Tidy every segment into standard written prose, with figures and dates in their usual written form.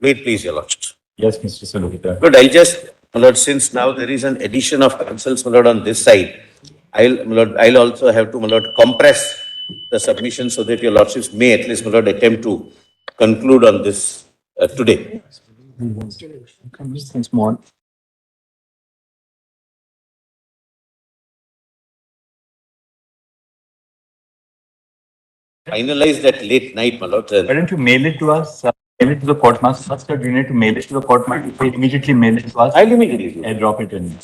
Wait, please, Your Lordship. Yes, Mr. Solicitor. But I'll just, my lord, since now there is an addition of counsels, my lord, on this side, my lord, I'll also have to, my lord, compress the submission so that your lordships may at least, my lord, attempt to conclude on this today. Small. Finalize that late night, my lord. Why don't you mail it to us? Mail it to the court master first, or do you need to mail it to the court master? Immediately mail it to us. I'll immediately do. And drop it in.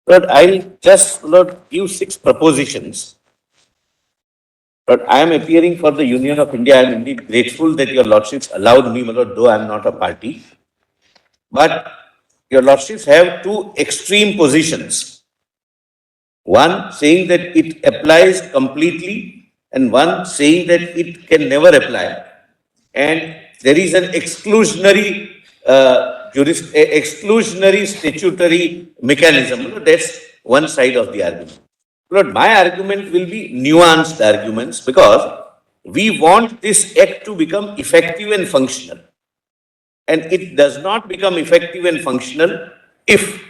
But I'll just, Lord, give 6 propositions. But I am appearing for the Union of India. I am indeed grateful that your lordships allowed me, my lord, though I am not a party. But your lordships have 2 extreme positions. One saying that it applies completely, and one saying that it can never apply. And there is an exclusionary exclusionary statutory mechanism. That's one side of the argument. Lord, my argument will be nuanced arguments because we want this act to become effective and functional. And it does not become effective and functional if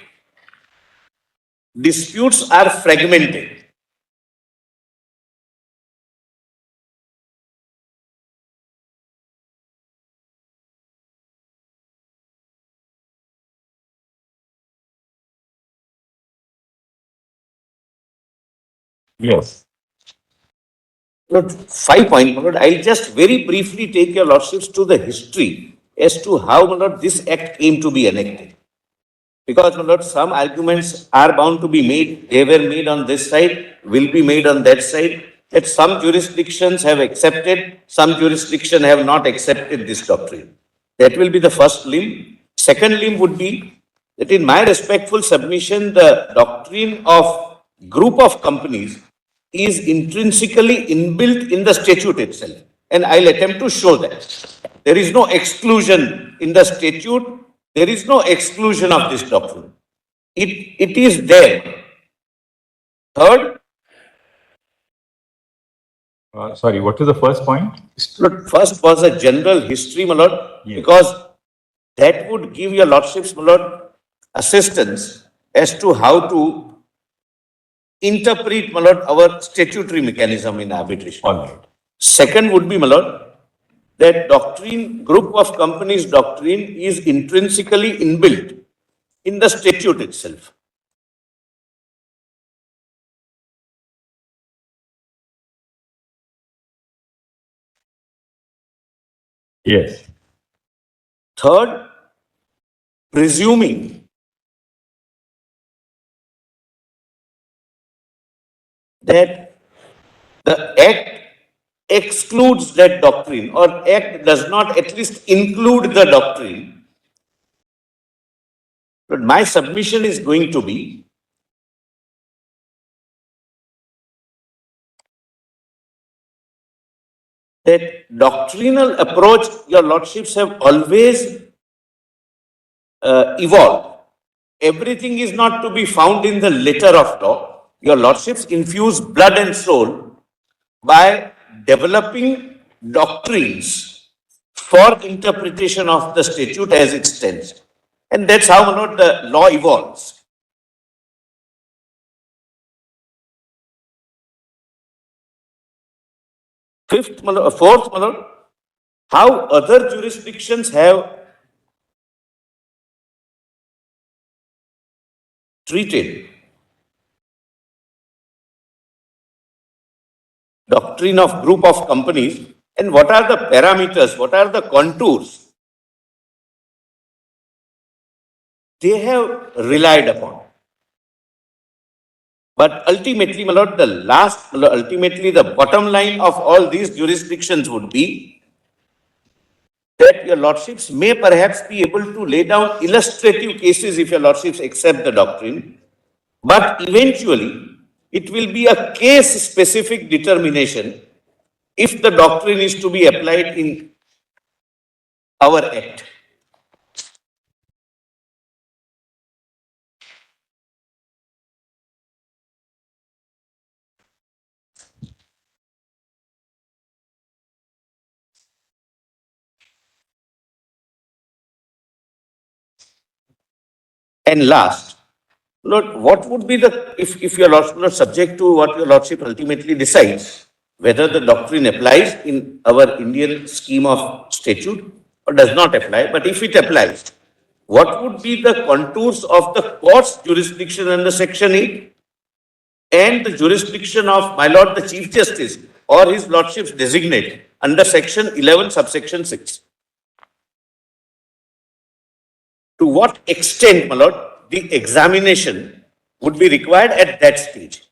disputes are fragmented. Yes. Lord, 5 points, my lord. I'll just very briefly take your lordships to the history as to how, my lord, this act came to be enacted. Because, my lord, some arguments are bound to be made. They were made on this side, will be made on that side. That some jurisdictions have accepted, some jurisdictions have not accepted this doctrine. That will be the first limb. Second limb would be that in my respectful submission, the doctrine of group of companies is intrinsically inbuilt in the statute itself. And I'll attempt to show that. There is no exclusion in the statute. There is no exclusion of this doctrine. It is there. Third, Sorry, what was the first point? first was a general history, my lord, Yes. because that would give your lordships, my lord, assistance as to how to interpret, my lord, our statutory mechanism in arbitration. All right. Second would be, my lord, that doctrine, group of companies doctrine is intrinsically inbuilt in the statute itself. Yes. Third, presuming that the act excludes that doctrine or act does not at least include the doctrine. But my submission is going to be that doctrinal approach your lordships have always evolved. Everything is not to be found in the letter of law. Your lordships infuse blood and soul by developing doctrines for interpretation of the statute as it stands. And that's how, my lord, the law evolves. Fourth, my lord, how other jurisdictions have treated doctrine of group of companies and what are the parameters, what are the contours they have relied upon. But ultimately, my lord, ultimately the bottom line of all these jurisdictions would be that your lordships may perhaps be able to lay down illustrative cases if your lordships accept the doctrine, but eventually it will be a case-specific determination if the doctrine is to be applied in our act. And last, Lord, what would be the, if your Lordship, Lord, subject to what your Lordship ultimately decides, whether the doctrine applies in our Indian scheme of statute or does not apply, but if it applies, what would be the contours of the court's jurisdiction under Section 8 and the jurisdiction of my Lord the Chief Justice or his Lordship's designate under Section 11, subsection 6? To what extent, my Lord, the examination would be required at that stage?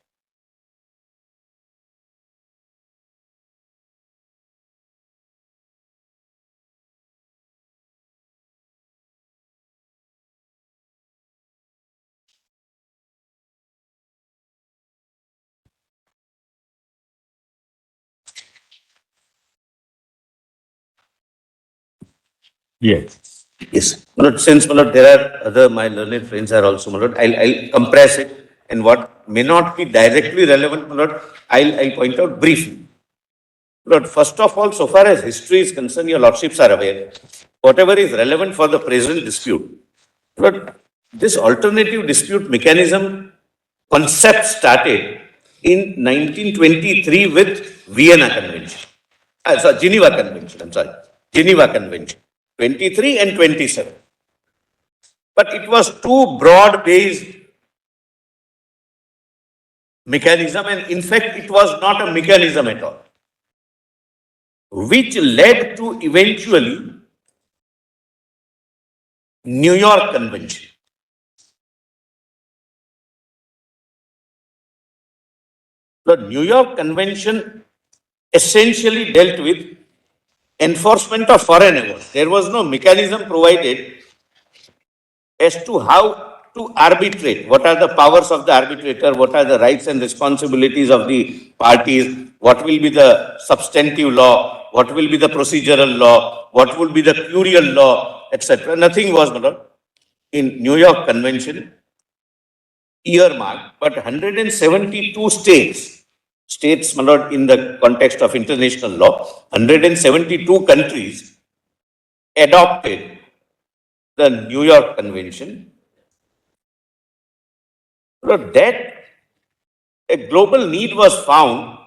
Yes. Yes. My Lord, since, my Lord, there are other, my learned friends are also, my Lord, I'll compress it, and what may not be directly relevant, my Lord, I'll point out briefly. Lord, first of all, so far as history is concerned, your Lordships are aware, whatever is relevant for the present dispute. Lord, this alternative dispute mechanism concept started in 1923 with Vienna Convention. Geneva Convention, I'm sorry. Geneva Convention, 23 and 27. But it was too broad-based mechanism, and in fact, it was not a mechanism at all, which led to eventually New York Convention. The New York Convention essentially dealt with enforcement of foreign awards. There was no mechanism provided as to how to arbitrate. What are the powers of the arbitrator? What are the rights and responsibilities of the parties? What will be the substantive law? What will be the procedural law? What will be the curial law, etc. Nothing was, my Lord, in New York Convention earmarked, but 172 states, my Lord, in the context of international law, 172 countries adopted the New York Convention. Lord, that a global need was found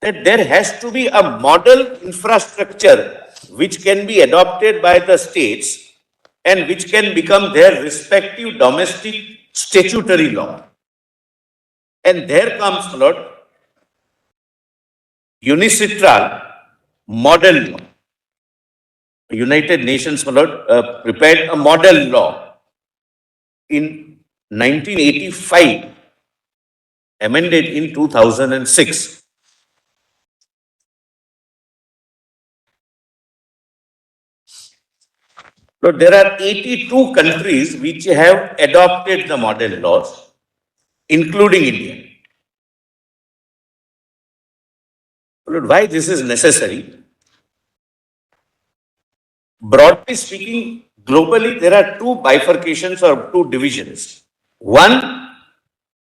that there has to be a model infrastructure which can be adopted by the states and which can become their respective domestic statutory law. And there comes, my Lord, unicitral model law. United Nations, my Lord, prepared a model law in 1985, amended in 2006. So there are 82 countries which have adopted the model laws, including India. Lord, why this is necessary? Broadly speaking, globally, there are two bifurcations or two divisions. One,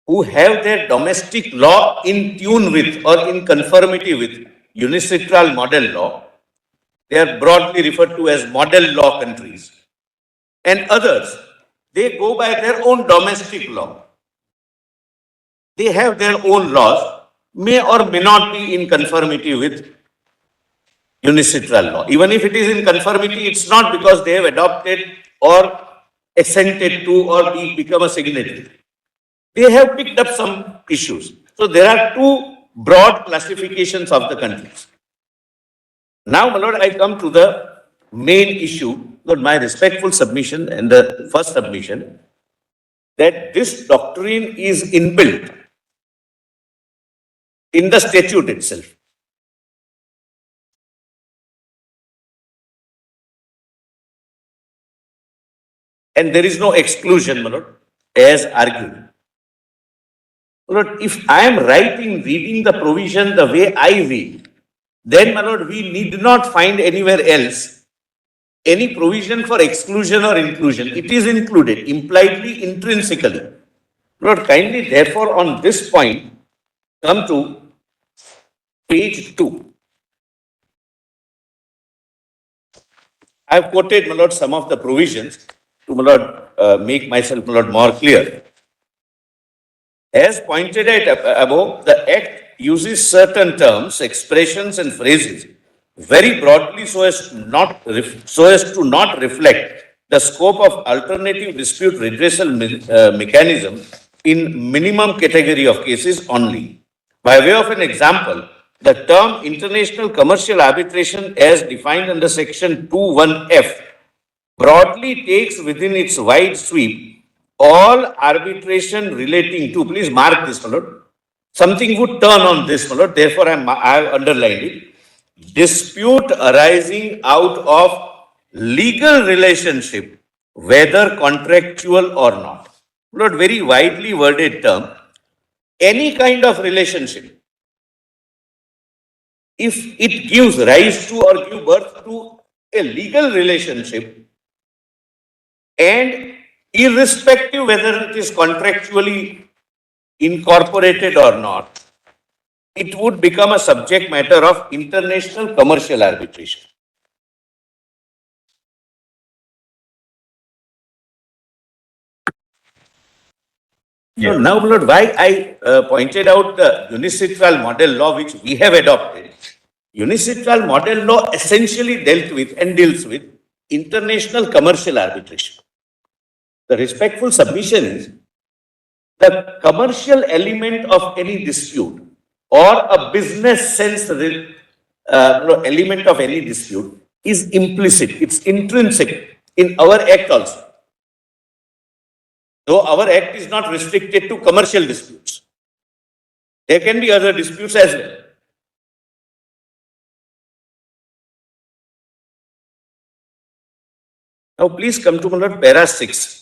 who have their domestic law in tune with or in conformity with unicitral model law. They are broadly referred to as model law countries. And others, they go by their own domestic law. They have their own laws, may or may not be in conformity with unicitral law. Even if it is in conformity, it's not because they have adopted or assented to or become a signatory. They have picked up some issues. So there are two broad classifications of the countries. Now, my Lord, I come to the main issue, Lord, my respectful submission and the first submission, that this doctrine is inbuilt in the statute itself. And there is no exclusion, my Lord, as argued. Lord, if I am right in reading the provision the way I read, then, my Lord, we need not find anywhere else any provision for exclusion or inclusion. It is included, impliedly, intrinsically. Lord, kindly, therefore, on this point, come to page 2. I have quoted, my lord, some of the provisions to, my lord, make myself, my lord, more clear. As pointed out above, the Act uses certain terms, expressions, and phrases very broadly so as to not reflect the scope of alternative dispute redressal mechanism in minimum category of cases only. By way of an example, the term international commercial arbitration as defined under section 21F broadly takes within its wide sweep all arbitration relating to, please mark this, my lord. Something would turn on this, my lord, therefore I have underlined it. Dispute arising out of legal relationship, whether contractual or not. My lord, very widely worded term. Any kind of relationship, if it gives rise to or give birth to a legal relationship, and irrespective whether it is contractually incorporated or not, it would become a subject matter of international commercial arbitration. So now, my lord, why I pointed out the unicitral model law which we have adopted. Unicitral model law essentially dealt with and deals with international commercial arbitration. The respectful submission is the commercial element of any dispute or a business sense element of any dispute is implicit, it's intrinsic in our act also. Though our act is not restricted to commercial disputes, there can be other disputes as well. Now, please come to para 6.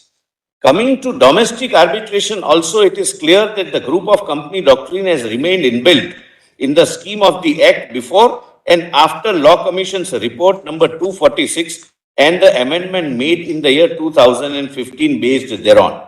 Coming to domestic arbitration, also it is clear that the group of company doctrine has remained inbuilt in the scheme of the Act before and after Law Commission's report number 246 and the amendment made in the year 2015 based thereon.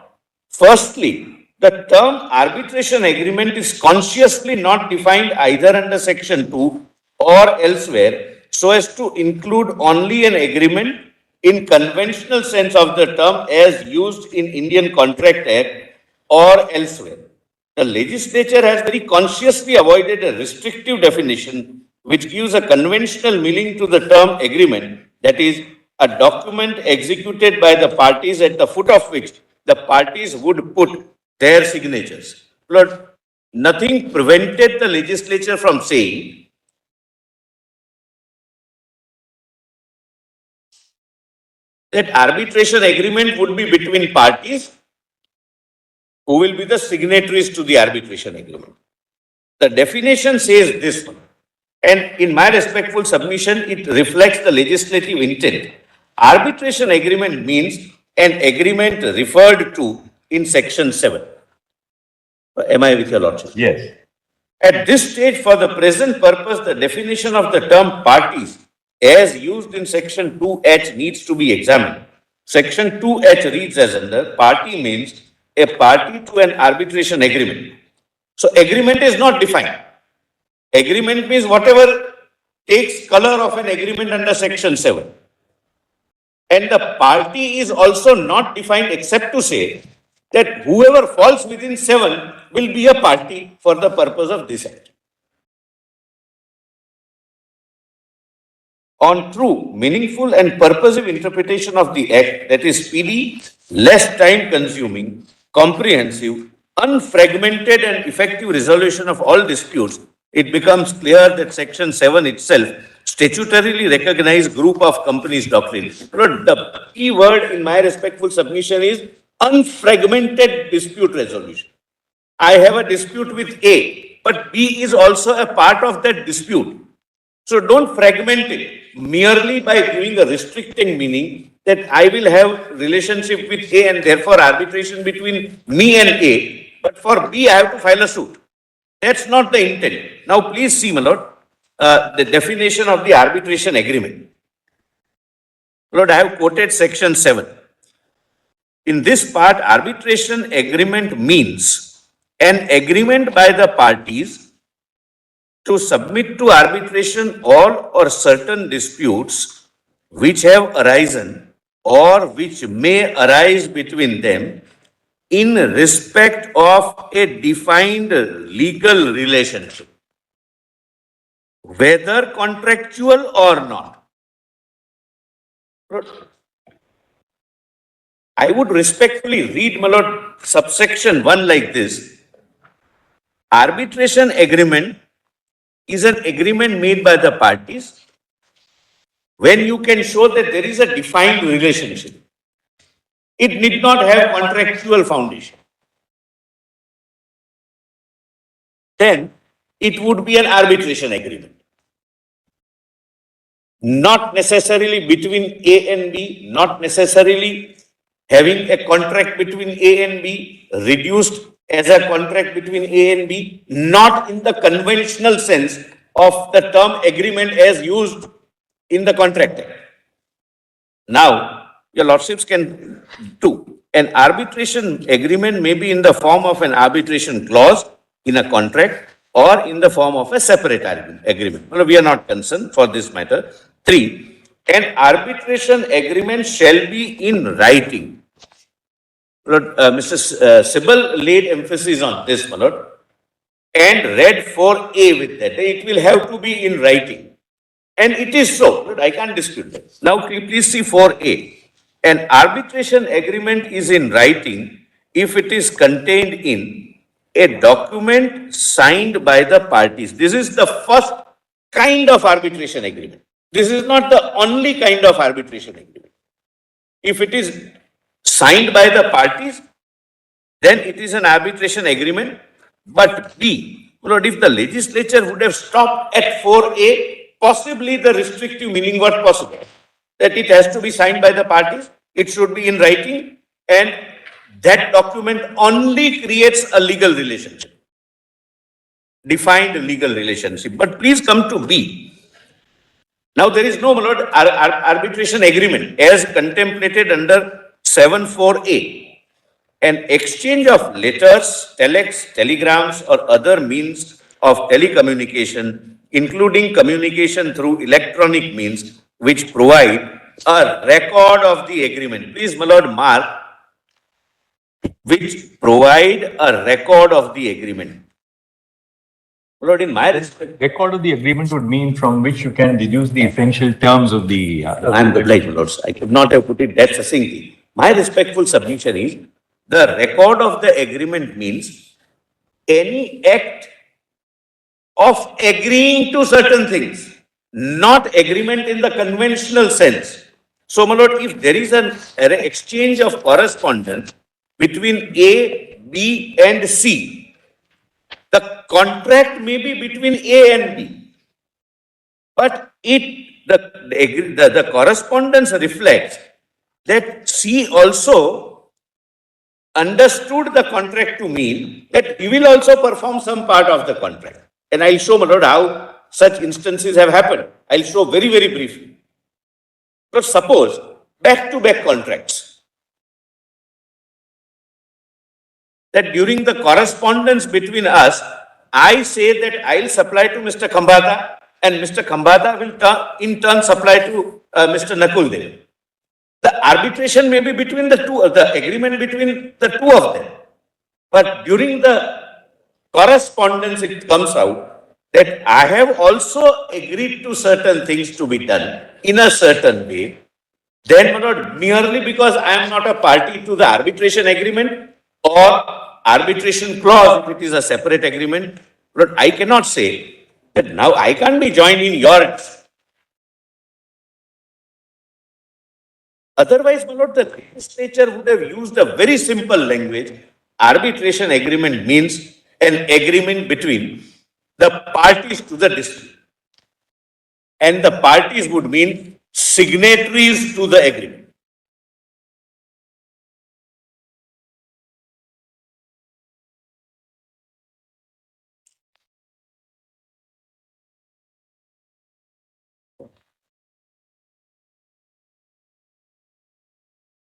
Firstly, the term arbitration agreement is consciously not defined either under Section 2 or elsewhere so as to include only an agreement in conventional sense of the term as used in Indian Contract Act or elsewhere. The legislature has very consciously avoided a restrictive definition which gives a conventional meaning to the term agreement, that is, a document executed by the parties at the foot of which the parties would put their signatures. Lord, nothing prevented the legislature from saying that arbitration agreement would be between parties who will be the signatories to the arbitration agreement. The definition says this, and in my respectful submission, it reflects the legislative intent. Arbitration agreement means an agreement referred to in Section 7. Am I with your lordship? Yes. At this stage, for the present purpose, the definition of the term parties as used in Section 2H needs to be examined. Section 2H reads as under, party means a party to an arbitration agreement. So agreement is not defined. Agreement means whatever takes color of an agreement under Section 7. And the party is also not defined except to say that whoever falls within 7 will be a party for the purpose of this act. On true, meaningful and purposive interpretation of the act, that is speedy, less time consuming, comprehensive, unfragmented and effective resolution of all disputes, it becomes clear that Section 7 itself statutorily recognized group of companies doctrine. The key word in my respectful submission is unfragmented dispute resolution. I have a dispute with A, but B is also a part of that dispute. So don't fragment it merely by giving a restricting meaning that I will have relationship with A and therefore arbitration between me and A, but for B I have to file a suit. That's not the intent. Now please see, my lord, the definition of the arbitration agreement. Lord, I have quoted Section 7. In this part, arbitration agreement means an agreement by the parties to submit to arbitration all or certain disputes which have arisen or which may arise between them in respect of a defined legal relationship, whether contractual or not. I would respectfully read, my lord, subsection 1 like this. Arbitration agreement is an agreement made by the parties when you can show that there is a defined relationship. It need not have contractual foundation. Then it would be an arbitration agreement. Not necessarily between A and B, not necessarily having a contract between A and B, reduced as a contract between A and B, not in the conventional sense of the term agreement as used in the Contract Act. Now, your lordships can do. An arbitration agreement may be in the form of an arbitration clause in a contract or in the form of a separate agreement. Well, we are not concerned for this matter. 3, an arbitration agreement shall be in writing. Mr. Sibal laid emphasis on this, my lord, and read 4A with that. It will have to be in writing. And it is so. I can't dispute that. Now, please see 4A. An arbitration agreement is in writing if it is contained in a document signed by the parties. This is the first kind of arbitration agreement. This is not the only kind of arbitration agreement. If it is signed by the parties, then it is an arbitration agreement. But B, Lord, if the legislature would have stopped at 4A, possibly the restrictive meaning was possible. That it has to be signed by the parties, it should be in writing, and that document only creates a legal relationship. Defined legal relationship. But please come to B. Now there is no, my lord, arbitration agreement as contemplated under 7(4)(a). An exchange of letters, telex, telegrams, or other means of telecommunication, including communication through electronic means, which provide a record of the agreement. Please, my lord, mark, which provide a record of the agreement. Lord, in my respect, Record of the agreement would mean from which you can deduce the essential terms of the. I'm good, like, my lords, I could not have put it that succinctly. My respectful submission is the record of the agreement means any act of agreeing to certain things, not agreement in the conventional sense. So, my lord, if there is an exchange of correspondence between A, B, and C, the contract may be between A and B, but the correspondence reflects that C also understood the contract to mean that he will also perform some part of the contract. And I'll show, my lord, how such instances have happened. I'll show very, very briefly. But suppose back-to-back contracts, that during the correspondence between us, I say that I'll supply to Mr. Khambata and Mr. Khambata will in turn supply to Mr. Nakul Dev. The arbitration may be between the two, the agreement between the two of them. But during the correspondence, it comes out that I have also agreed to certain things to be done in a certain way. Then, my lord, merely because I am not a party to the arbitration agreement or arbitration clause, if it is a separate agreement, but I cannot say that now I can't be joined in yours. Otherwise, my lord, the legislature would have used a very simple language. Arbitration agreement means an agreement between the parties to the dispute. And the parties would mean signatories to the agreement.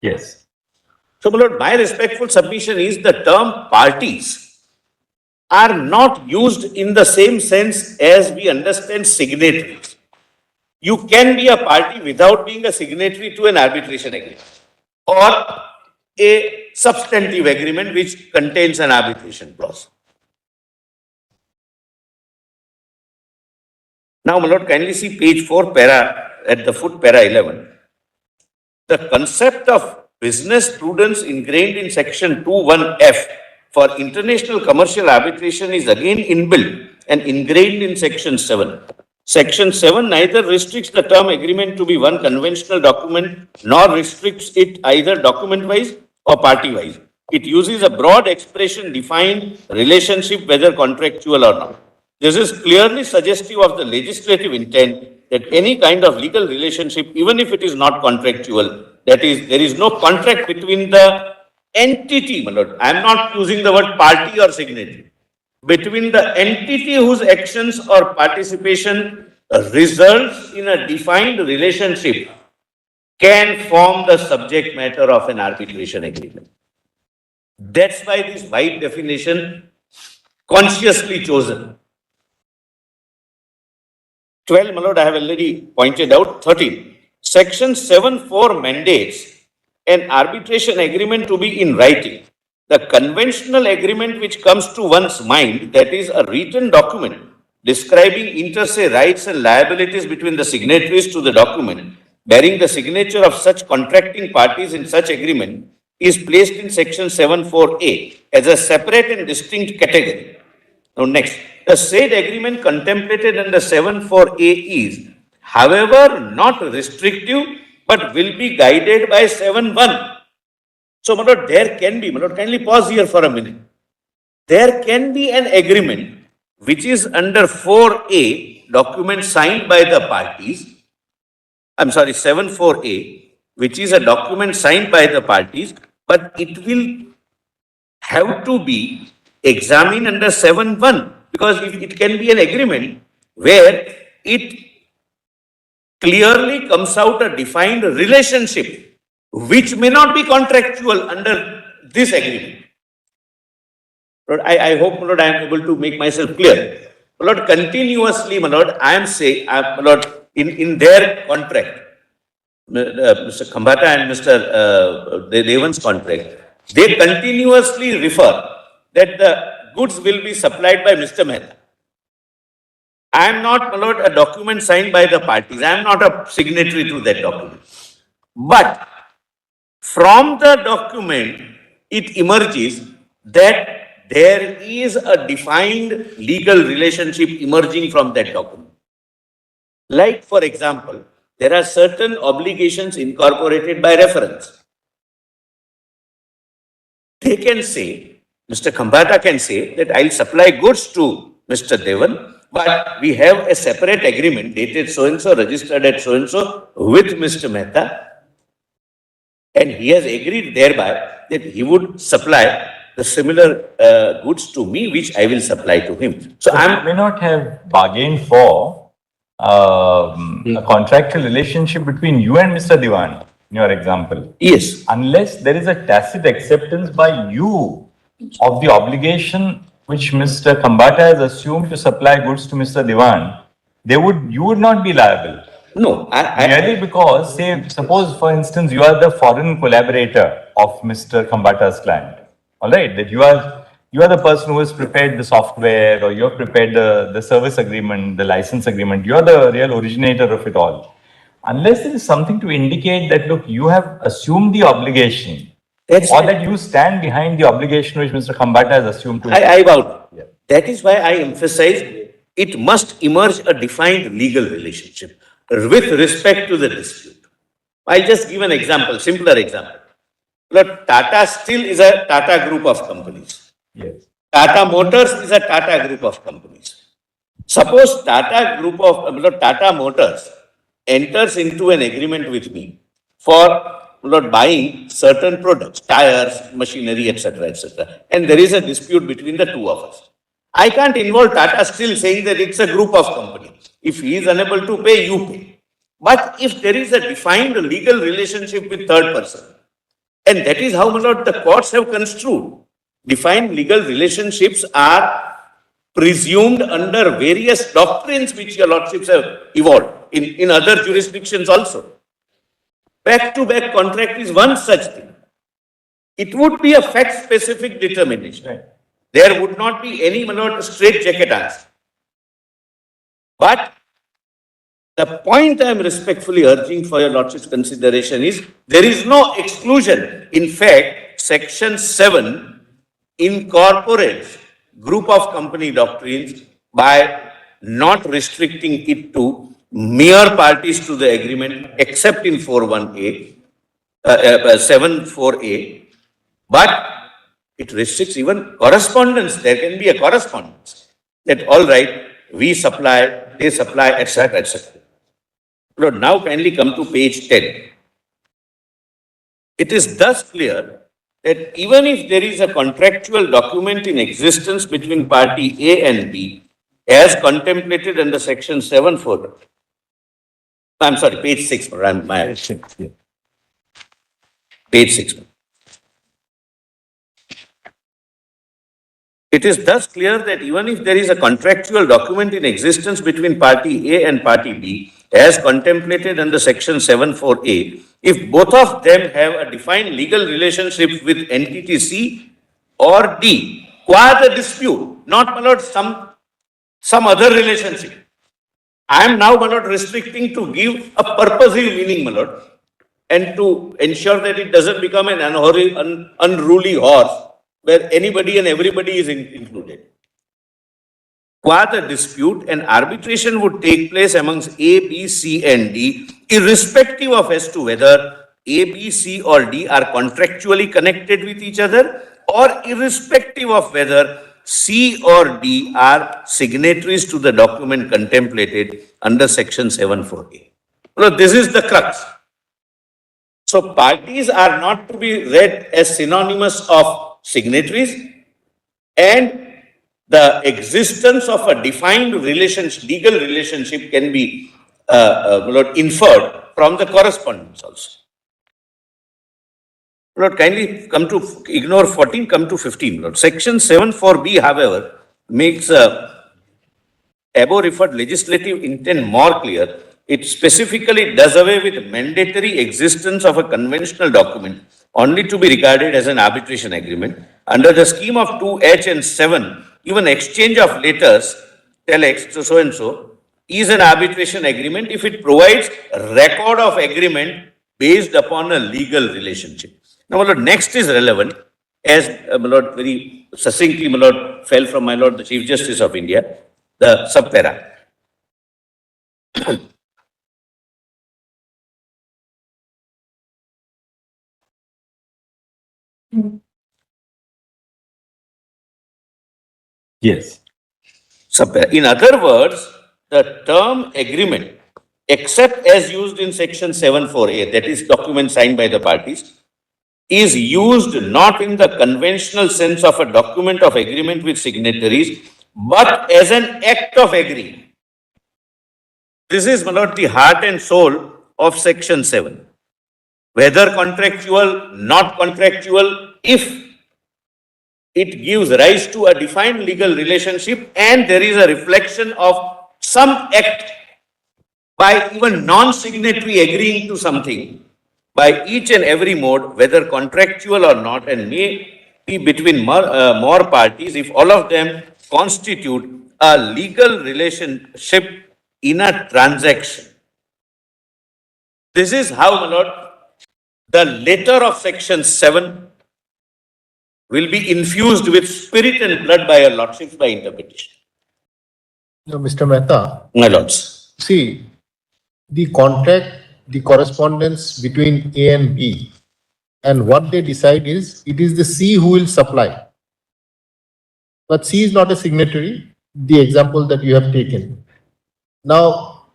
Yes. So, my lord, my respectful submission is the term parties are not used in the same sense as we understand signatories. you can be a party without being a signatory to an arbitration agreement or a substantive agreement which contains an arbitration clause. Now, my lord, kindly see page 4, para, at the foot, para 11. The concept of business prudence ingrained in section 2(1)(f) for international commercial arbitration is again inbuilt and ingrained in section 7. Section 7 neither restricts the term agreement to be one conventional document nor restricts it either document-wise or party-wise. It uses a broad expression defined relationship, whether contractual or not. This is clearly suggestive of the legislative intent that any kind of legal relationship, even if it is not contractual, that is, there is no contract between the entity, my lord. I am not using the word party or signatory. Between the entity whose actions or participation results in a defined relationship can form the subject matter of an arbitration agreement. That's why this wide definition consciously chosen. 12, my lord, I have already pointed out. 13. Section 7(4) mandates an arbitration agreement to be in writing. The conventional agreement which comes to one's mind, that is a written document describing inter se rights and liabilities between the signatories to the document, bearing the signature of such contracting parties in such agreement, is placed in section 7(4)(a) as a separate and distinct category. Now, next, the said agreement contemplated under 7(4)(a) is, however, not restrictive, but will be guided by 7(1). So, my lord, there can be, my lord, kindly pause here for a minute. There can be an agreement which is under 4(a), document signed by the parties. I'm sorry, 7(4)(a), which is a document signed by the parties, but it will have to be examined under 7(1), because if it can be an agreement where it clearly comes out a defined relationship which may not be contractual under this agreement. Lord, I hope, my lord, I am able to make myself clear. My lord, continuously, my lord, I am saying, my lord, in their contract, Mr. Khambata and Mr. Devan's contract, they continuously refer that the goods will be supplied by Mr. Mehta. I am not, my lord, a document signed by the parties. I am not a signatory to that document. But from the document, it emerges that there is a defined legal relationship emerging from that document. Like, for example, there are certain obligations incorporated by reference. They can say, Mr. Khambata can say that I'll supply goods to Mr. Devan, but we have a separate agreement dated so-and-so, registered at so-and-so with Mr. Mehta, and he has agreed thereby that he would supply the similar goods to me, which I will supply to him. So I may not have bargained for a contractual relationship between you and Mr. Devan, in your example. Yes. Unless there is a tacit acceptance by you of the obligation which Mr. Khambata has assumed to supply goods to Mr. Devan, you would not be liable. No, Merely because, say, suppose for instance, you are the foreign collaborator of Mr. Khambata's client. All right, that you are the person who has prepared the software, or you have prepared the service agreement, the license agreement. You are the real originator of it all. Unless there is something to indicate that, look, you have assumed the obligation, that you stand behind the obligation which Mr. Khambata has assumed to. I vowed. Yeah. That is why I emphasize it must emerge a defined legal relationship with respect to the dispute. I'll just give an example, simpler example. Look, Tata Steel is a Tata group of companies. Yes. Tata Motors is a Tata group of companies. Suppose Tata Motors enters into an agreement with me for buying certain products, tires, machinery, etc., etc., and there is a dispute between the two of us. I can't involve Tata Steel saying that it's a group of companies. If he is unable to pay, you pay. But if there is a defined legal relationship with third person, and that is how, my lord, the courts have construed, defined legal relationships are presumed under various doctrines which your lordships have evolved. in other jurisdictions also. Back-to-back contract is one such thing. It would be a fact-specific determination. Right. There would not be any straight-jacket answer. But the point I am respectfully urging for your Lordship's consideration is there is no exclusion. In fact, Section 7 incorporates group of company doctrines by not restricting it to mere parties to the agreement except in 41A, 74A, but it restricts even correspondence. There can be a correspondence that all right, we supply, they supply, etc., etc. Lord, now kindly come to page 10. It is thus clear that even if there is a contractual document in existence between party A and B, as contemplated under section 7(4), I'm sorry, page 6, page 6. It is thus clear that even if there is a contractual document in existence between party A and party B, as contemplated under section 74A, if both of them have a defined legal relationship with entity C or D, qua the dispute, not my lord, some other relationship. I am now, my lord, restricting to give a purposive meaning, my lord, and to ensure that it doesn't become an unruly horse where anybody and everybody is included. Qua the dispute, an arbitration would take place amongst A, B, C, and D, irrespective of as to whether A, B, C, or D are contractually connected with each other, or irrespective of whether C or D are signatories to the document contemplated under section 74A. Well, this is the crux. So parties are not to be read as synonymous of signatories, and the existence of a defined relationship, legal relationship, can be inferred from the correspondence also. Lord, kindly come to, ignore 14, come to 15. Lord. Section 74B, however, makes above referred legislative intent more clear. It specifically does away with mandatory existence of a conventional document only to be regarded as an arbitration agreement. Under the scheme of 2H and 7, even exchange of letters, telex, so and so, is an arbitration agreement if it provides a record of agreement based upon a legal relationship. Now, my lord, next is relevant, as my lord very succinctly, my lord, fell from my lord the Chief Justice of India, the subpara. Yes. Subpara. In other words, the term agreement, except as used in section 74A, that is document signed by the parties, is used not in the conventional sense of a document of agreement with signatories, but as an act of agreeing. This is, my lord, the heart and soul of section 7. Whether contractual, not contractual, if it gives rise to a defined legal relationship and there is a reflection of some act by even non-signatory agreeing to something by each and every mode, whether contractual or not, and may be between more parties, if all of them constitute a legal relationship in a transaction. This is how, my lord, the letter of section 7 will be infused with spirit and blood by your lordships by interpretation. No, Mr. Mehta, My lords. see, the contract, the correspondence between A and B, and what they decide is, it is the C who will supply. But C is not a signatory, the example that you have taken. Now,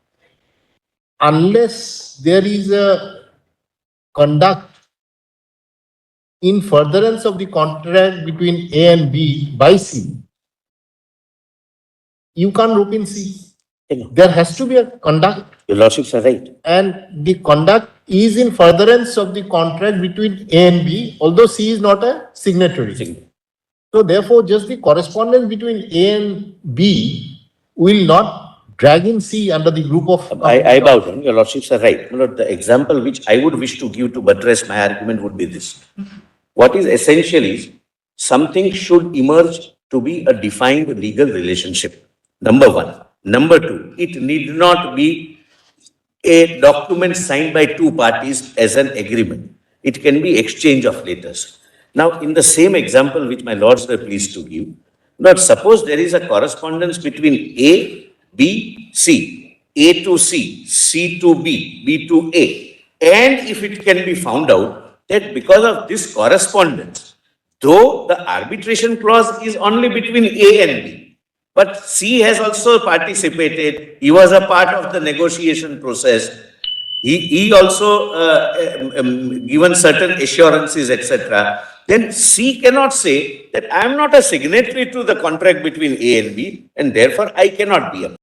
unless there is a conduct in furtherance of the contract between A and B by C, you can't rope in C. There has to be a conduct, Your lordships are right. and the conduct is in furtherance of the contract between A and B, although C is not a signatory. So therefore, just the correspondence between A and B will not dragging C under the group of. I bow down, your lordships are right. My lord, the example which I would wish to give to buttress my argument would be this. What is essential is something should emerge to be a defined legal relationship. Number one. Number two, it need not be a document signed by two parties as an agreement. It can be exchange of letters. Now, in the same example which my lords were pleased to give, Lord, suppose there is a correspondence between A, B, C, A to C, C to B, B to A, and if it can be found out that because of this correspondence, though the arbitration clause is only between A and B, but C has also participated. He was a part of the negotiation process. He also given certain assurances, etc. Then C cannot say that I am not a signatory to the contract between A and B, and therefore I cannot be a